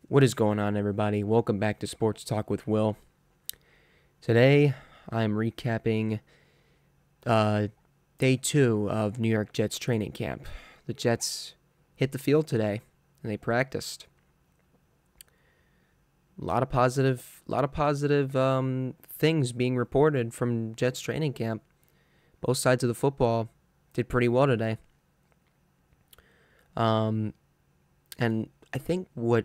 What is going on, everybody? Welcome back to Sports Talk with Will. Today, I'm recapping day 2 of New York Jets training camp. The Jets hit the field today, and they practiced. A lot of positive things being reported from Jets training camp. Both sides of the football did pretty well today. And I think how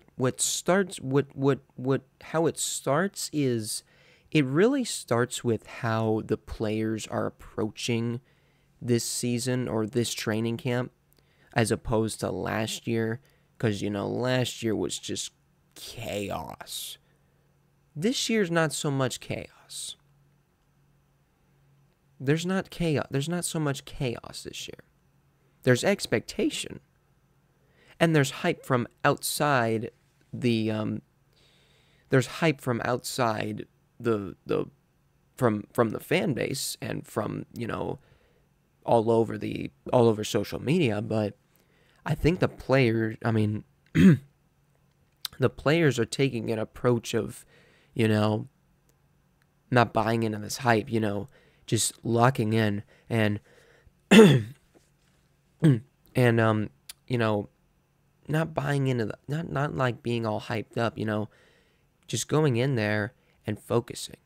it starts is it really starts with how the players are approaching this season or this training camp as opposed to last year, because last year was just chaos. This year's not so much chaos. There's not so much chaos this year. There's expectation. And there's hype from outside the from the fan base and from all over social media. But I think the players are taking an approach of not buying into this hype, just locking in and and not buying into not like being all hyped up, just going in there and focusing.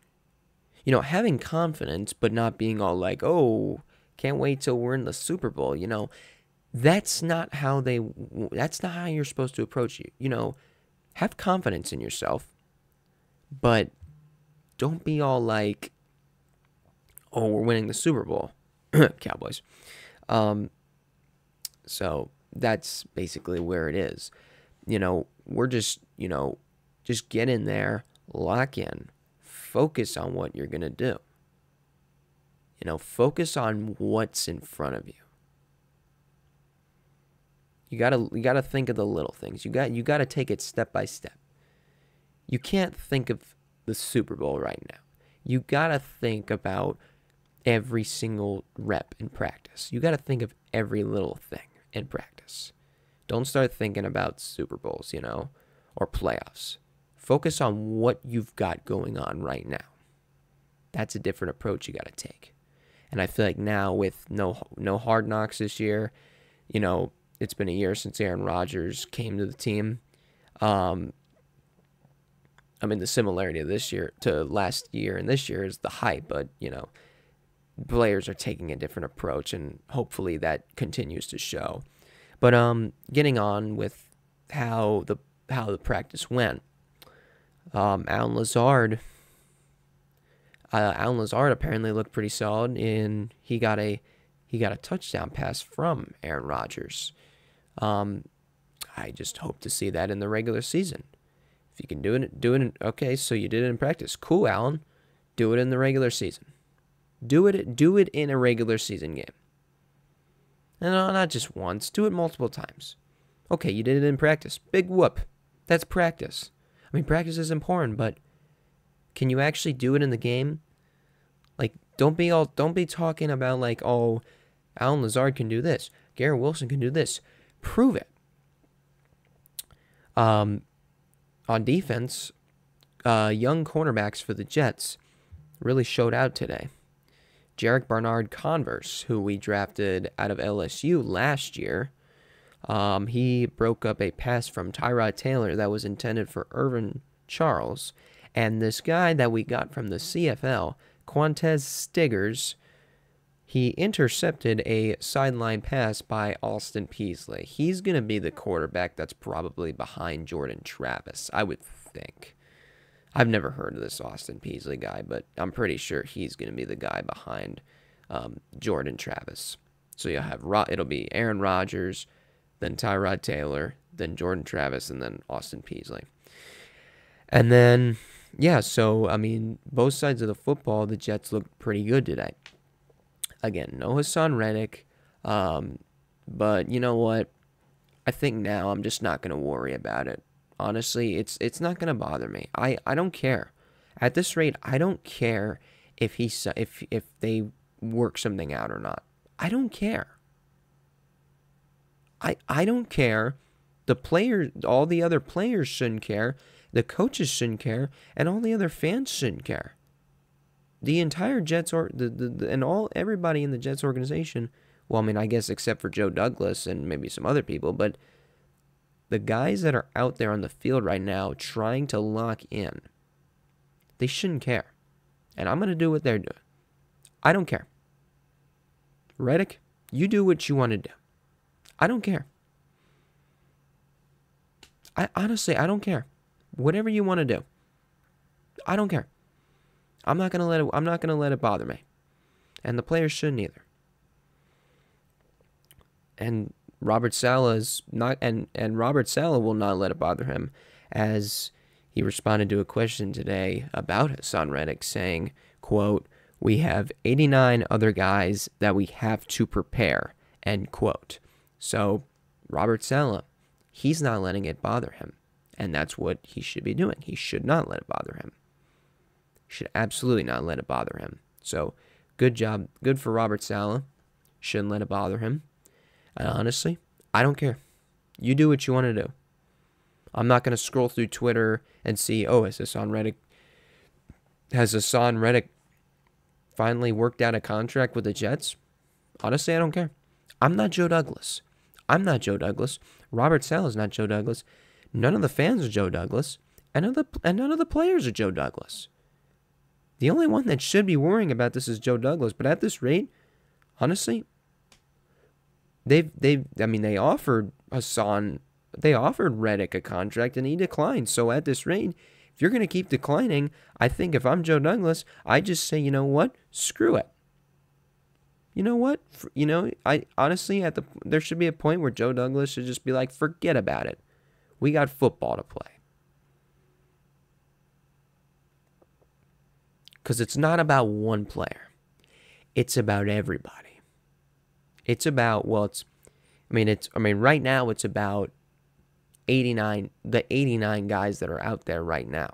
Having confidence, but not being all like, oh, can't wait till we're in the Super Bowl. That's not how you're supposed to approach it. Have confidence in yourself, but don't be all like, oh, we're winning the Super Bowl, Cowboys. So that's basically where it is. We're just get in there, lock in, focus on what you're going to do. Focus on what's in front of you. You got to think of the little things. You got to take it step by step. You can't think of the Super Bowl right now. You got to think about every single rep in practice. You got to think of every little thing in practice. Don't start thinking about Super Bowls, or playoffs. Focus on what you've got going on right now. That's a different approach you got to take. And I feel like now with no Hard Knocks this year, it's been a year since Aaron Rodgers came to the team. The similarity of this year to last year and this year is the hype, but players are taking a different approach, and hopefully that continues to show. But getting on with how the practice went, Allen Lazard apparently looked pretty solid, and he got a touchdown pass from Aaron Rodgers. I just hope to see that in the regular season. If you can do it. Okay, so you did it in practice. Cool, Allen. Do it in the regular season. Do it in a regular season game. And not just once. Do it multiple times. Okay, you did it in practice. Big whoop. That's practice. Practice is important, but can you actually do it in the game? Like, don't be talking about like, oh, Allen Lazard can do this. Garrett Wilson can do this. Prove it. On defense, young cornerbacks for the Jets really showed out today. Jarek Barnard-Converse, who we drafted out of LSU last year, he broke up a pass from Tyrod Taylor that was intended for Irvin Charles. And this guy that we got from the CFL, Quantez Stiggers, he intercepted a sideline pass by Austin Peasley. He's going to be the quarterback that's probably behind Jordan Travis, I would think. I've never heard of this Austin Peasley guy, but I'm pretty sure he's going to be the guy behind Jordan Travis. So you'll have it'll be Aaron Rodgers, then Tyrod Taylor, then Jordan Travis, and then Austin Peasley. And then, so both sides of the football, the Jets looked pretty good today. Again, no Hassan Reddick, but you know what? I think now I'm just not going to worry about it. Honestly, it's not going to bother me. I don't care. At this rate, I don't care if they work something out or not. I don't care. I don't care All the other players shouldn't care. The coaches shouldn't care, and all the other fans shouldn't care. The entire Jets everybody in the Jets organization. Well, I mean, I guess except for Joe Douglas and maybe some other people, but the guys that are out there on the field right now trying to lock in, they shouldn't care. And I'm going to do what they're doing. I don't care. Reddick, you do what you want to do. I don't care. Honestly, I don't care. Whatever you want to do. I don't care. I'm not going to let it bother me. And the players shouldn't either. And Robert Saleh is not, and Robert Saleh will not let it bother him, as he responded to a question today about Haason Reddick, saying, quote, "We have 89 other guys that we have to prepare," end quote. So Robert Saleh, he's not letting it bother him, and that's what he should be doing. He should not let it bother him. Should absolutely not let it bother him. So good job, good for Robert Saleh. Shouldn't let it bother him. And honestly, I don't care. You do what you want to do. I'm not going to scroll through Twitter and see, oh, has Haason Reddick finally worked out a contract with the Jets? Honestly, I don't care. I'm not Joe Douglas. Robert Saleh is not Joe Douglas. None of the fans are Joe Douglas. And none of the players are Joe Douglas. The only one that should be worrying about this is Joe Douglas. But at this rate, honestly, they offered Reddick a contract and he declined. So at this rate, if you're going to keep declining, I think if I'm Joe Douglas, I just say, you know what? Screw it. You know what? I honestly, there should be a point where Joe Douglas should just be like, forget about it. We got football to play. Because it's not about one player. It's about everybody. It's about, right now it's about 89 guys that are out there right now.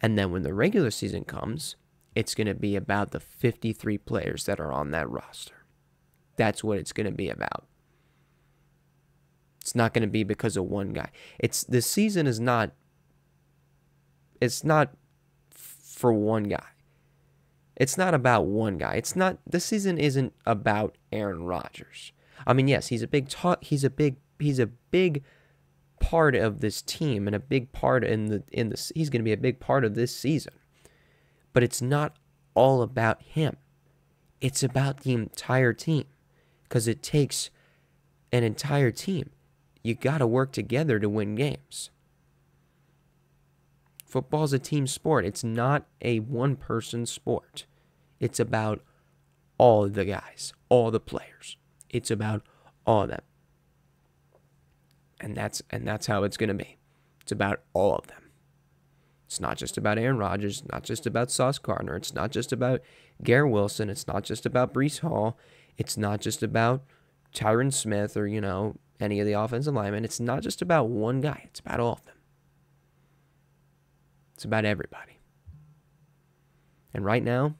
And then when the regular season comes, it's going to be about the 53 players that are on that roster. That's what it's going to be about. It's not going to be because of one guy. The season is not, it's not for one guy. It's not about one guy. The season isn't about Aaron Rodgers. I mean, yes, he's a big part of this team and a big part he's going to be a big part of this season. But it's not all about him. It's about the entire team, because it takes an entire team. You got to work together to win games. Football's a team sport. It's not a one-person sport. It's about all the guys, all the players. It's about all of them. And that's how it's going to be. It's about all of them. It's not just about Aaron Rodgers. It's not just about Sauce Gardner. It's not just about Garrett Wilson. It's not just about Breece Hall. It's not just about Tyron Smith or, any of the offensive linemen. It's not just about one guy. It's about all of them. It's about everybody. And right now,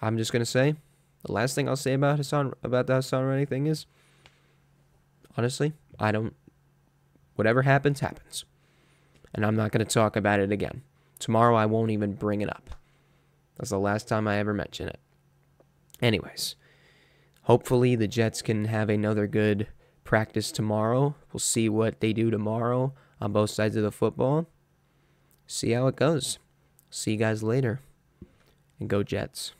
I'm just going to say, the last thing I'll say about the Haason Reddick thing is, honestly, whatever happens, happens. And I'm not going to talk about it again. Tomorrow, I won't even bring it up. That's the last time I ever mention it. Anyways, hopefully the Jets can have another good practice tomorrow. We'll see what they do tomorrow on both sides of the football. See how it goes. See you guys later. And go Jets.